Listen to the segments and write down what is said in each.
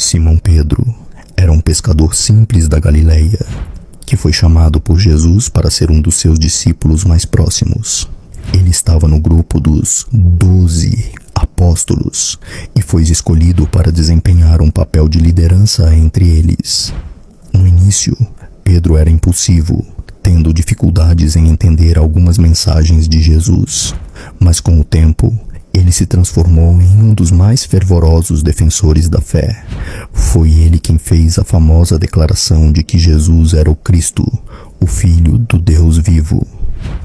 Simão Pedro era um pescador simples da Galileia, que foi chamado por Jesus para ser um dos seus discípulos mais próximos. Ele estava no grupo dos 12 apóstolos e foi escolhido para desempenhar um papel de liderança entre eles. No início, Pedro era impulsivo, tendo dificuldades em entender algumas mensagens de Jesus, mas com o tempo, ele se transformou em um dos mais fervorosos defensores da fé. Foi ele quem fez a famosa declaração de que Jesus era o Cristo, o Filho do Deus vivo.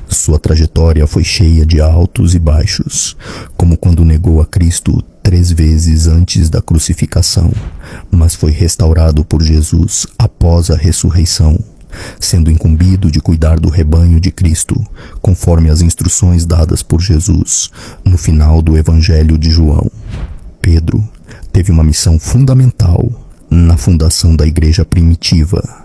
Sua trajetória foi cheia de altos e baixos, como quando negou a Cristo 3 vezes antes da crucificação, mas foi restaurado por Jesus após a ressurreição, sendo incumbido de cuidar do rebanho de Cristo, conforme as instruções dadas por Jesus no final do Evangelho de João. Pedro teve uma missão fundamental na fundação da igreja primitiva.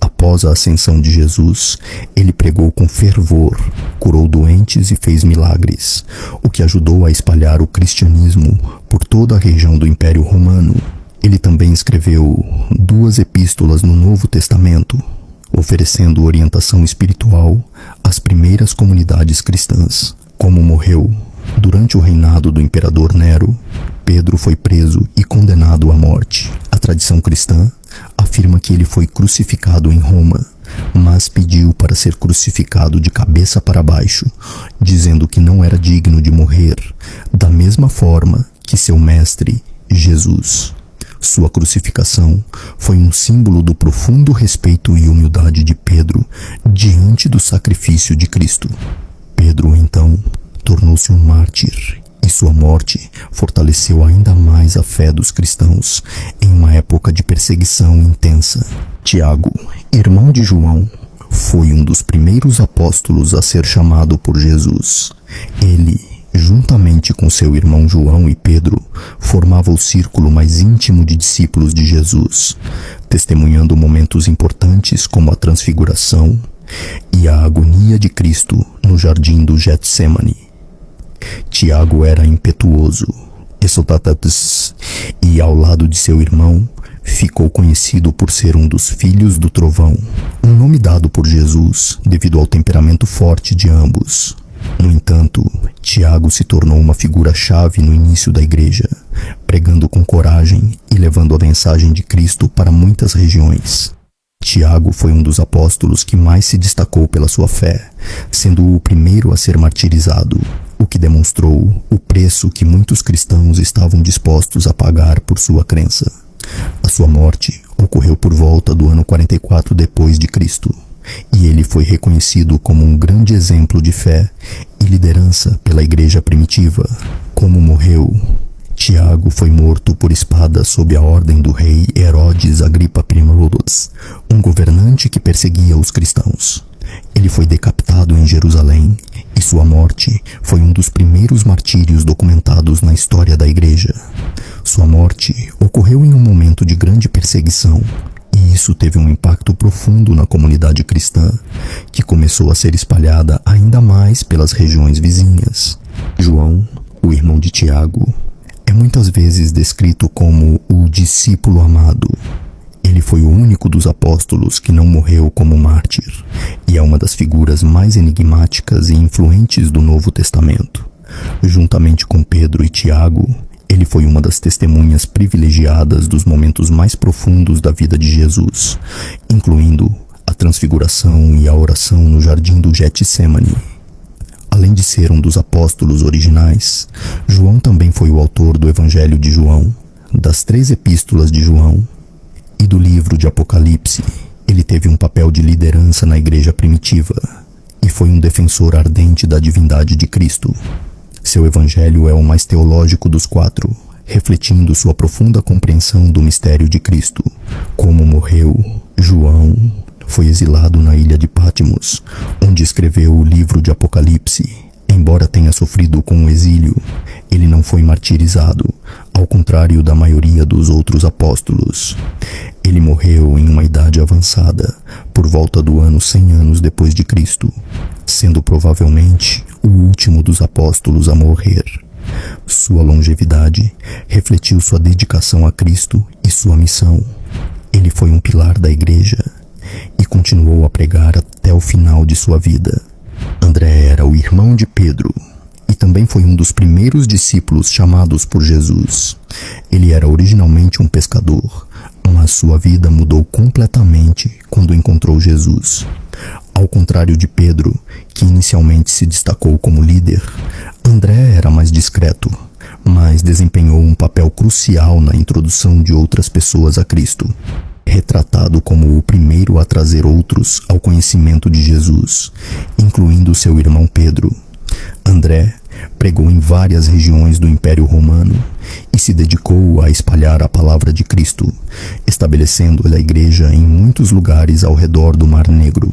Após a ascensão de Jesus, ele pregou com fervor, curou doentes e fez milagres, o que ajudou a espalhar o cristianismo por toda a região do Império Romano. Ele também escreveu 2 epístolas no Novo Testamento, oferecendo orientação espiritual às primeiras comunidades cristãs. Como morreu durante o reinado do imperador Nero, Pedro foi preso e condenado à morte. A tradição cristã afirma que ele foi crucificado em Roma, mas pediu para ser crucificado de cabeça para baixo, dizendo que não era digno de morrer, da mesma forma que seu mestre, Jesus. Sua crucificação foi um símbolo do profundo respeito e humildade de Pedro diante do sacrifício de Cristo. Pedro, então, tornou-se um mártir, e sua morte fortaleceu ainda mais a fé dos cristãos em uma época de perseguição intensa. Tiago, irmão de João, foi um dos primeiros apóstolos a ser chamado por Jesus. Ele, juntamente com seu irmão João e Pedro, formava o círculo mais íntimo de discípulos de Jesus, testemunhando momentos importantes como a transfiguração e a agonia de Cristo no jardim do Getsêmani. Tiago era impetuoso, exultantes, e ao lado de seu irmão, ficou conhecido por ser um dos filhos do trovão, um nome dado por Jesus devido ao temperamento forte de ambos. No entanto, Tiago se tornou uma figura-chave no início da igreja, pregando com coragem e levando a mensagem de Cristo para muitas regiões. Tiago foi um dos apóstolos que mais se destacou pela sua fé, sendo o primeiro a ser martirizado, o que demonstrou o preço que muitos cristãos estavam dispostos a pagar por sua crença. A sua morte ocorreu por volta do ano 44 depois de Cristo, e ele foi reconhecido como um grande exemplo de fé e liderança pela igreja primitiva. Como morreu? Tiago foi morto por espada sob a ordem do rei Herodes Agripa I, um governante que perseguia os cristãos. Ele foi decapitado em Jerusalém e sua morte foi um dos primeiros martírios documentados na história da igreja. Sua morte ocorreu em um momento de grande perseguição, e isso teve um impacto profundo na comunidade cristã, que começou a ser espalhada ainda mais pelas regiões vizinhas. João, o irmão de Tiago, é muitas vezes descrito como o discípulo amado. Ele foi o único dos apóstolos que não morreu como mártir, e é uma das figuras mais enigmáticas e influentes do Novo Testamento. Juntamente com Pedro e Tiago, ele foi uma das testemunhas privilegiadas dos momentos mais profundos da vida de Jesus, incluindo a transfiguração e a oração no jardim do Getsêmani. Além de ser um dos apóstolos originais, João também foi o autor do Evangelho de João, das 3 epístolas de João e do livro de Apocalipse. Ele teve um papel de liderança na igreja primitiva e foi um defensor ardente da divindade de Cristo. Seu evangelho é o mais teológico dos 4, refletindo sua profunda compreensão do mistério de Cristo. Como morreu, João foi exilado na ilha de Patmos, onde escreveu o livro de Apocalipse. Embora tenha sofrido com o exílio, ele não foi martirizado, ao contrário da maioria dos outros apóstolos. Ele morreu em uma idade avançada, por volta do ano 100 anos depois de Cristo, sendo provavelmente o último dos apóstolos a morrer. Sua longevidade refletiu sua dedicação a Cristo e sua missão. Ele foi um pilar da igreja e continuou a pregar até o final de sua vida. André era o irmão de Pedro e também foi um dos primeiros discípulos chamados por Jesus. Ele era originalmente um pescador, mas sua vida mudou completamente quando encontrou Jesus. Ao contrário de Pedro, que inicialmente se destacou como líder, André era mais discreto, mas desempenhou um papel crucial na introdução de outras pessoas a Cristo. Retratado como o primeiro a trazer outros ao conhecimento de Jesus, incluindo seu irmão Pedro, André pregou em várias regiões do Império Romano e se dedicou a espalhar a palavra de Cristo, estabelecendo a igreja em muitos lugares ao redor do Mar Negro.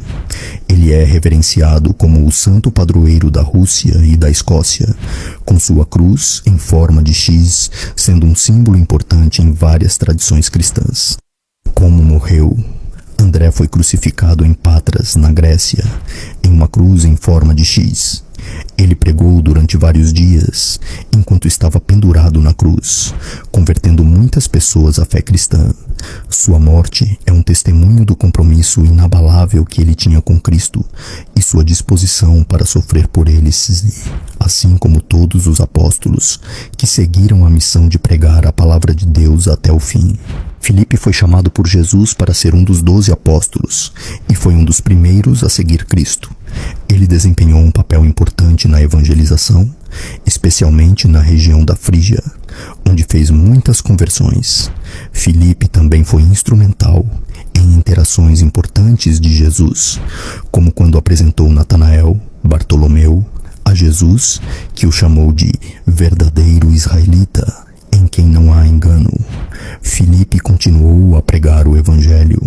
Ele é reverenciado como o santo padroeiro da Rússia e da Escócia, com sua cruz em forma de X sendo um símbolo importante em várias tradições cristãs. Como morreu? André foi crucificado em Patras, na Grécia, em uma cruz em forma de X. Ele pregou durante vários dias, enquanto estava pendurado na cruz, convertendo muitas pessoas à fé cristã. Sua morte é um testemunho do compromisso inabalável que ele tinha com Cristo e sua disposição para sofrer por eles, assim como todos os apóstolos que seguiram a missão de pregar a palavra de Deus até o fim. Filipe foi chamado por Jesus para ser um dos 12 apóstolos e foi um dos primeiros a seguir Cristo. Ele desempenhou um papel importante na evangelização, especialmente na região da Frígia, onde fez muitas conversões. Filipe também foi instrumental em interações importantes de Jesus, como quando apresentou Natanael, Bartolomeu, a Jesus, que o chamou de verdadeiro israelita, em quem não há engano. Filipe continuou a pregar o evangelho,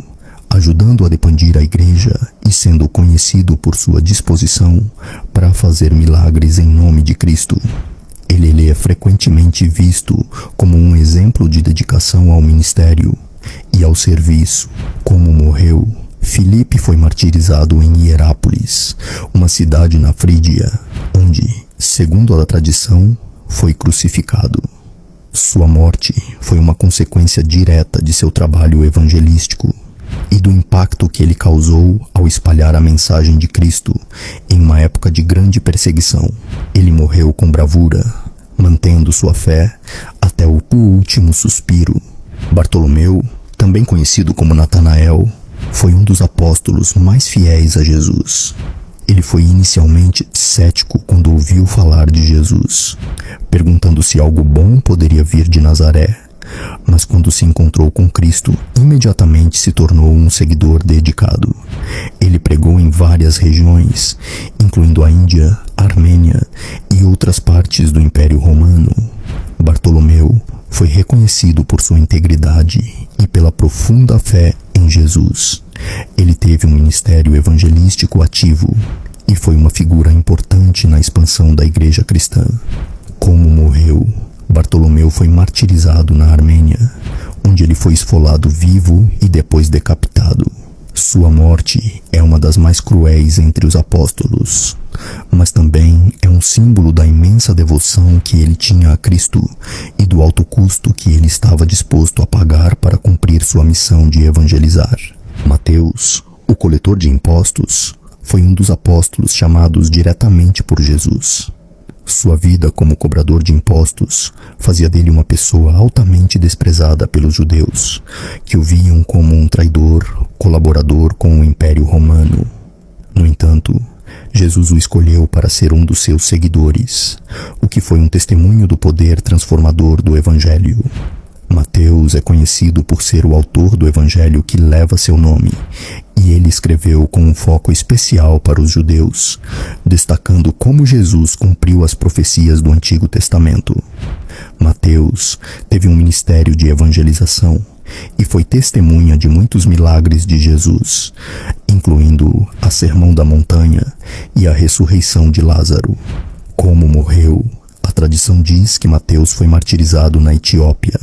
ajudando a expandir a igreja e sendo conhecido por sua disposição para fazer milagres em nome de Cristo. Ele é frequentemente visto como um exemplo de dedicação ao ministério e ao serviço. Como morreu? Filipe foi martirizado em Hierápolis, uma cidade na Frígia, onde, segundo a tradição, foi crucificado. Sua morte foi uma consequência direta de seu trabalho evangelístico e do impacto que ele causou ao espalhar a mensagem de Cristo em uma época de grande perseguição. Ele morreu com bravura, mantendo sua fé até o último suspiro. Bartolomeu, também conhecido como Natanael, foi um dos apóstolos mais fiéis a Jesus. Ele foi inicialmente cético quando ouviu falar de Jesus, perguntando se algo bom poderia vir de Nazaré, mas quando se encontrou com Cristo, imediatamente se tornou um seguidor dedicado. Ele pregou em várias regiões, incluindo a Índia, Armênia e outras partes do Império Romano. Bartolomeu foi reconhecido por sua integridade e pela profunda fé em Jesus. Ele teve um ministério evangelístico ativo e foi uma figura importante na expansão da igreja cristã. Como morreu? Bartolomeu foi martirizado na Armênia, onde ele foi esfolado vivo e depois decapitado. Sua morte é uma das mais cruéis entre os apóstolos, mas também é um símbolo da imensa devoção que ele tinha a Cristo e do alto custo que ele estava disposto a pagar para cumprir sua missão de evangelizar. Mateus, o coletor de impostos, foi um dos apóstolos chamados diretamente por Jesus. Sua vida como cobrador de impostos fazia dele uma pessoa altamente desprezada pelos judeus, que o viam como um traidor, colaborador com o Império Romano. No entanto, Jesus o escolheu para ser um dos seus seguidores, o que foi um testemunho do poder transformador do Evangelho. Mateus é conhecido por ser o autor do evangelho que leva seu nome, e ele escreveu com um foco especial para os judeus, destacando como Jesus cumpriu as profecias do Antigo Testamento. Mateus teve um ministério de evangelização e foi testemunha de muitos milagres de Jesus, incluindo a Sermão da Montanha e a ressurreição de Lázaro. Como morreu? A tradição diz que Mateus foi martirizado na Etiópia.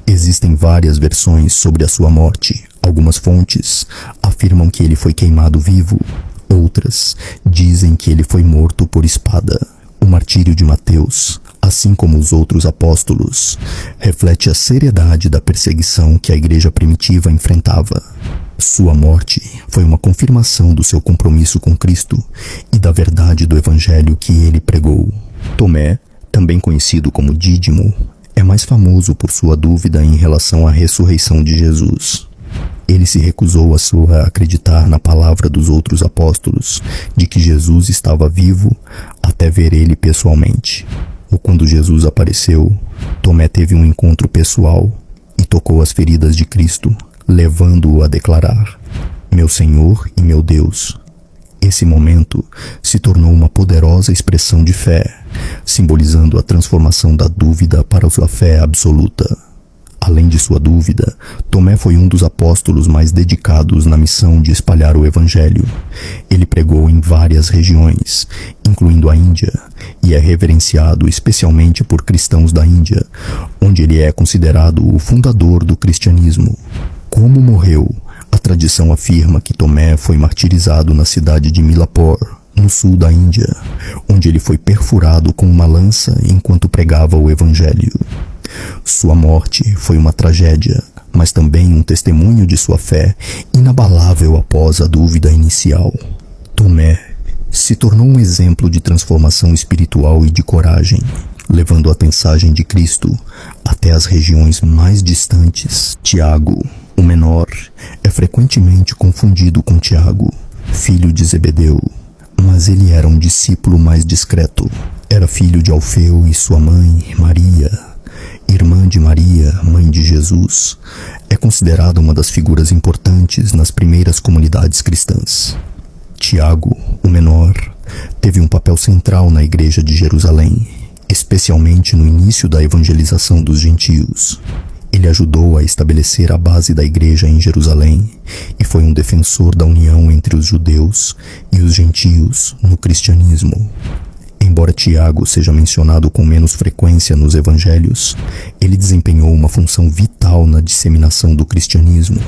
Existem várias versões sobre a sua morte. Algumas fontes afirmam que ele foi queimado vivo. Outras dizem que ele foi morto por espada. O martírio de Mateus assim como os outros apóstolos, reflete a seriedade da perseguição que a igreja primitiva enfrentava. Sua morte foi uma confirmação do seu compromisso com Cristo e da verdade do evangelho que ele pregou. Tomé, também conhecido como Dídimo, é mais famoso por sua dúvida em relação à ressurreição de Jesus. Ele se recusou a acreditar na palavra dos outros apóstolos de que Jesus estava vivo até ver ele pessoalmente. Ou quando Jesus apareceu, Tomé teve um encontro pessoal e tocou as feridas de Cristo, levando-o a declarar: "Meu Senhor e meu Deus." Esse momento se tornou uma poderosa expressão de fé, simbolizando a transformação da dúvida para a fé absoluta. Além de sua dúvida, Tomé foi um dos apóstolos mais dedicados na missão de espalhar o Evangelho. Ele pregou em várias regiões, incluindo a Índia, e é reverenciado especialmente por cristãos da Índia, onde ele é considerado o fundador do cristianismo. Como morreu? A tradição afirma que Tomé foi martirizado na cidade de Milapore, no sul da Índia, onde ele foi perfurado com uma lança enquanto pregava o Evangelho. Sua morte foi uma tragédia, mas também um testemunho de sua fé inabalável após a dúvida inicial. Tomé se tornou um exemplo de transformação espiritual e de coragem, levando a mensagem de Cristo até as regiões mais distantes. Tiago, o menor, é frequentemente confundido com Tiago, filho de Zebedeu, mas ele era um discípulo mais discreto. Era filho de Alfeu e sua mãe, Maria, irmã de Maria, mãe de Jesus. É considerado uma das figuras importantes nas primeiras comunidades cristãs. Tiago, o menor, teve um papel central na igreja de Jerusalém, especialmente no início da evangelização dos gentios. Ele ajudou a estabelecer a base da igreja em Jerusalém e foi um defensor da união entre os judeus e os gentios no cristianismo. Embora Tiago seja mencionado com menos frequência nos evangelhos, ele desempenhou uma função vital na disseminação do cristianismo.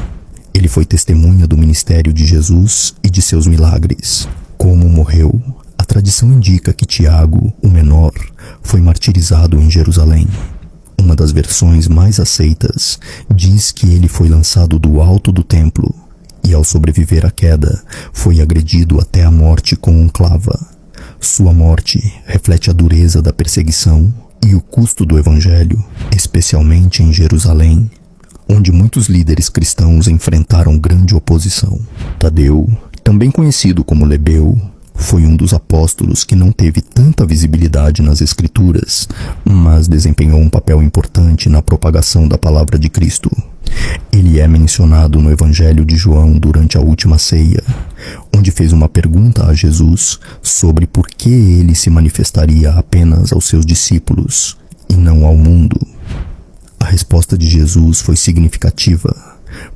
Ele foi testemunha do ministério de Jesus e de seus milagres. Como morreu? A tradição indica que Tiago, o menor, foi martirizado em Jerusalém. Uma das versões mais aceitas diz que ele foi lançado do alto do templo e, ao sobreviver à queda, foi agredido até a morte com um clava. Sua morte reflete a dureza da perseguição e o custo do evangelho, especialmente em Jerusalém, onde muitos líderes cristãos enfrentaram grande oposição. Tadeu, também conhecido como Lebeu, foi um dos apóstolos que não teve tanta visibilidade nas Escrituras, mas desempenhou um papel importante na propagação da palavra de Cristo. Ele é mencionado no Evangelho de João durante a última ceia, onde fez uma pergunta a Jesus sobre por que ele se manifestaria apenas aos seus discípulos e não ao mundo. A resposta de Jesus foi significativa,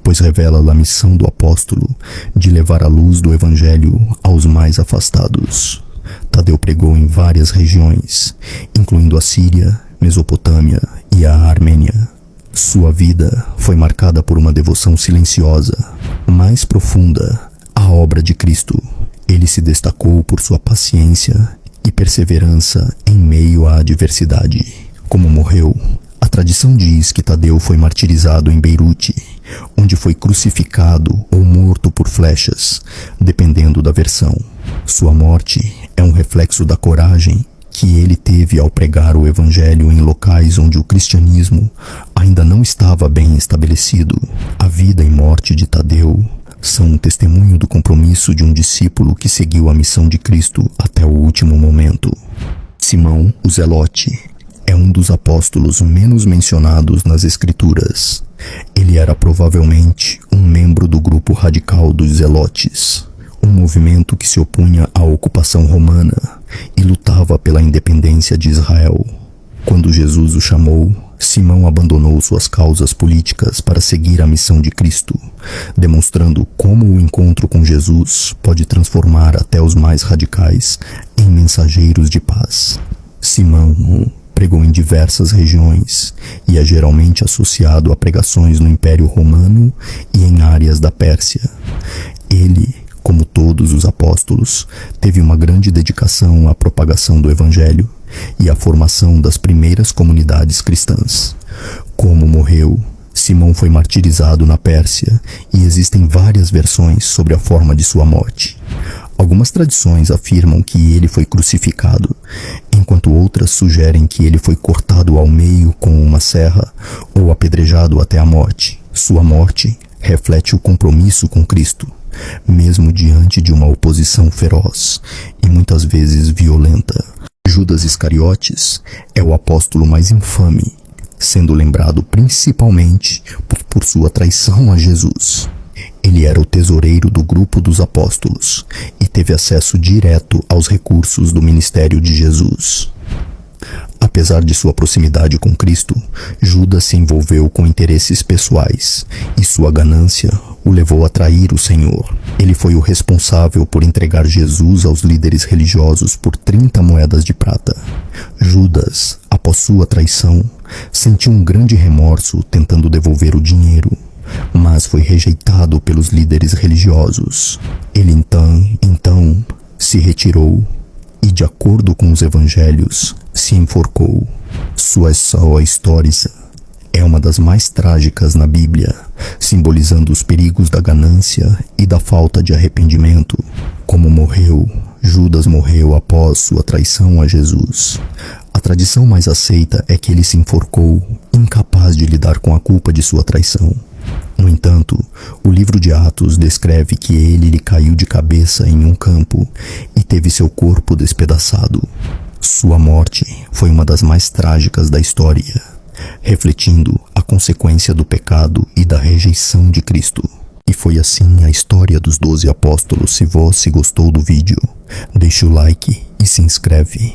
pois revela a missão do apóstolo de levar a luz do Evangelho aos mais afastados. Tadeu pregou em várias regiões, incluindo a Síria, Mesopotâmia e a Armênia. Sua vida foi marcada por uma devoção silenciosa, mais profunda, à obra de Cristo. Ele se destacou por sua paciência e perseverança em meio à adversidade. Como morreu? A tradição diz que Tadeu foi martirizado em Beirute, onde foi crucificado ou morto por flechas, dependendo da versão. Sua morte é um reflexo da coragem que ele teve ao pregar o evangelho em locais onde o cristianismo ainda não estava bem estabelecido. A vida e morte de Tadeu são um testemunho do compromisso de um discípulo que seguiu a missão de Cristo até o último momento. Simão, o Zelote, é um dos apóstolos menos mencionados nas Escrituras. Ele era provavelmente um membro do grupo radical dos Zelotes, um movimento que se opunha à ocupação romana e lutava pela independência de Israel. Quando Jesus o chamou, Simão abandonou suas causas políticas para seguir a missão de Cristo, demonstrando como o encontro com Jesus pode transformar até os mais radicais em mensageiros de paz. Simão pregou em diversas regiões e é geralmente associado a pregações no Império Romano e em áreas da Pérsia. Ele, como todos os apóstolos, teve uma grande dedicação à propagação do Evangelho e a formação das primeiras comunidades cristãs. Como morreu? Simão foi martirizado na Pérsia e existem várias versões sobre a forma de sua morte. Algumas tradições afirmam que ele foi crucificado, enquanto outras sugerem que ele foi cortado ao meio com uma serra ou apedrejado até a morte. Sua morte reflete o compromisso com Cristo, mesmo diante de uma oposição feroz e muitas vezes violenta. Judas Iscariotes é o apóstolo mais infame, sendo lembrado principalmente por sua traição a Jesus. Ele era o tesoureiro do grupo dos apóstolos e teve acesso direto aos recursos do ministério de Jesus. Apesar de sua proximidade com Cristo, Judas se envolveu com interesses pessoais e sua ganância o levou a trair o Senhor. Ele foi o responsável por entregar Jesus aos líderes religiosos por 30 moedas de prata. Judas, após sua traição, sentiu um grande remorso tentando devolver o dinheiro, mas foi rejeitado pelos líderes religiosos. Ele então se retirou e, de acordo com os evangelhos, se enforcou. Sua história é uma das mais trágicas na Bíblia, simbolizando os perigos da ganância e da falta de arrependimento. Como morreu? Judas morreu após sua traição a Jesus. A tradição mais aceita é que ele se enforcou, incapaz de lidar com a culpa de sua traição. No entanto, o livro de Atos descreve que ele lhe caiu de cabeça em um campo e teve seu corpo despedaçado. Sua morte foi uma das mais trágicas da história, refletindo a consequência do pecado e da rejeição de Cristo. E foi assim a história dos 12 apóstolos. Se você gostou do vídeo, deixa o like e se inscreve.